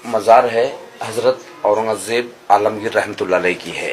मज़ार है हज़रत औरंगज़ेब आलमगीर रहमतुल्लाह अलैह की है।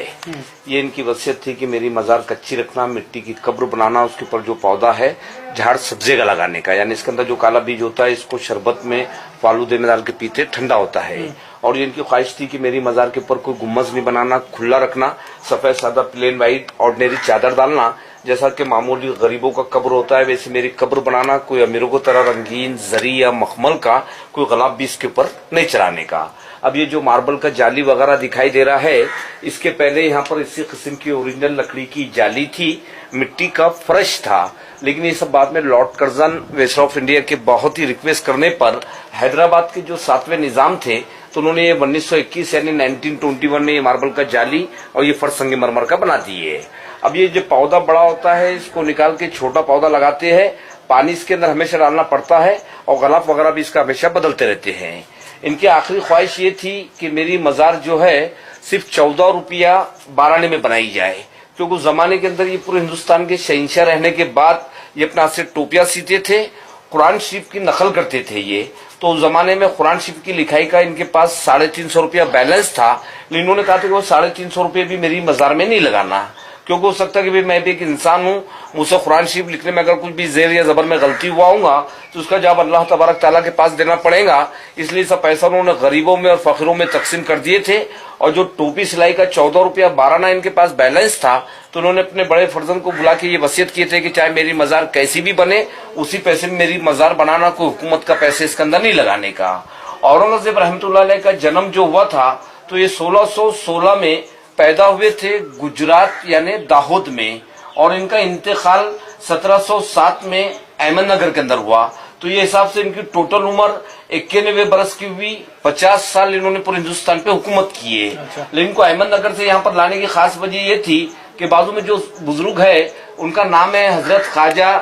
ये इनकी वसीयत थी कि मेरी मज़ार कच्ची रखना, मिट्टी की कब्र बनाना, उसके ऊपर जो पौधा है झाड़ सब्जे का लगाने का, यानी इसके अंदर जो काला बीज होता है इसको शरबत में फालूदे में डाल के पीते, ठंडा होता है। और ये इनकी ख्वाहिश थी कि मेरी मज़ार के ऊपर कोई गुम्बज नहीं बनाना, खुला रखना, सफ़ेद सादा प्लेन वाइट ऑर्डिनरी चादर डालना, जैसा कि मामूली गरीबों का कब्र होता है वैसे मेरी कब्र बनाना, कोई अमीरों को तरह रंगीन जरी या मखमल का कोई गुलाब भी इसके ऊपर नहीं चढ़ाने का। अब ये जो मार्बल का जाली वगैरह दिखाई दे रहा है, इसके पहले यहाँ पर इसी किस्म की ओरिजिनल लकड़ी की जाली थी, मिट्टी का फर्श था, लेकिन ये सब बाद में Lord Curzon viceroy of India के बहुत ही रिक्वेस्ट करने पर हैदराबाद के जो 7वें निजाम थे तो उन्होंने ये 1921 यानी 1921 में ये मार्बल का जाली और ये फर्श संगमरमर का बना दिए। अब ये जो पौधा बड़ा होता है इसको निकाल के छोटा पौधा लगाते हैं, पानी इसके अंदर हमेशा डालना पड़ता है और गलाफ वगैरह भी इसका हमेशा बदलते रहते हैं। इनकी आखिरी ख्वाहिश ये थी कि मेरी मज़ार जो है सिर्फ 14 रुपया 12 आने में बनाई जाए, क्योंकि उस जमाने के अंदर ये पूरे हिंदुस्तान के शहंशाह रहने के बाद ये अपने हाथ से टोपियां सीते थे, कुरान शरीफ की नकल करते थे ये। तो उस जमाने में कुरान शरीफ की लिखाई का इनके पास 350 रुपया बैलेंस था, लेकिन इन्होंने कहा था कि वो 350 रुपये भी मेरी मज़ार में नहीं लगाना, क्योंकि हो सकता है कि भाई मैं भी एक इंसान हूँ, मुझसे कुरान शरीफ लिखने में अगर कुछ भी जेर या जबर में गलती हुआ होगा तो उसका जवाब अल्लाह तबारक ताला के पास देना पड़ेगा। इसलिए सब पैसा उन्होंने गरीबों में और फकीरों में तकसीम कर दिए थे। और जो टोपी सिलाई का 14 रुपया 12 आना इनके पास बैलेंस था, तो उन्होंने अपने बड़े फर्जंद को बुला के ये वसीयत किए थे कि चाहे मेरी मज़ार कैसी भी बने उसी पैसे में मेरी मज़ार बनाना, कोई हुकूमत का पैसे इसके अंदर नहीं लगाने का। औरंगज़ेब रहमतुल्लाह अलैह का जन्म जो हुआ था तो ये 1616 में पैदा हुए थे गुजरात यानी दाहोद में, और इनका इंतकाल 1707 में अहमदनगर के अंदर हुआ। तो ये हिसाब से इनकी टोटल उम्र 91 बरस की हुई। 50 साल इन्होंने पूरे हिंदुस्तान पे हुकूमत की है। लेकिन इनको अहमदनगर से यहाँ पर लाने की खास वजह ये थी कि बाजू में जो बुजुर्ग है उनका नाम है हजरत ख्वाजा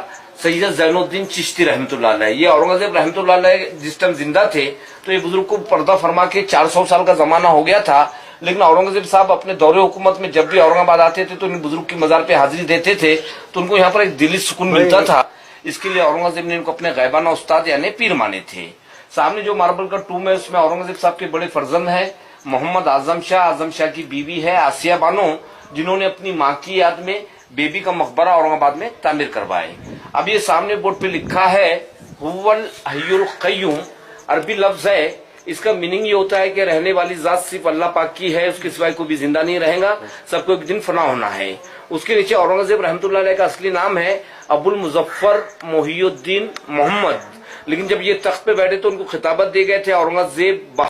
सैयद ज़ैनुद्दीन चिश्ती रहमतुल्लाह अलैह। ये औरंगज़ेब रहमतुल्लाह अलैह जिस टाइम जिंदा थे तो ये बुजुर्ग को पर्दा फरमा के 400 साल का जमाना हो गया था, लेकिन औरंगज़ेब साहब अपने दौरे हुकूमत में जब भी औरंगाबाद आते थे तो इन बुजुर्ग की मज़ार पे हाजिरी देते थे, तो उनको यहाँ पर एक दिली सुकून मिलता था। इसके लिए औरंगज़ेब ने इनको अपने गैबाना उस्ताद यानी पीर माने थे। सामने जो मार्बल का टूम है उसमें औरंगज़ेब साहब के बड़े फर्जंद है मोहम्मद आजम शाह की बीवी है आसिया बानो, जिन्होंने अपनी माँ की याद में बेबी का मकबरा औरंगाबाद में तामीर करवाए। अब ये सामने बोर्ड पे लिखा है हुवल हय्युल क़य्यूम, अरबी लफ्ज है, इसका मीनिंग ये होता है कि रहने वाली जात सिर्फ अल्लाह पाक की है, उसके सिवाय कोई भी जिंदा नहीं रहेगा, सबको एक दिन फना होना है। उसके नीचे औरंगज़ेब रहमतुल्लाह अलैह का असली नाम है अबुल मुज़फ़्फ़र मोहियुद्दीन मोहम्मद, लेकिन जब ये तख्त पे बैठे तो उनको खिताबत दिए गए थे औरंगज़ेब।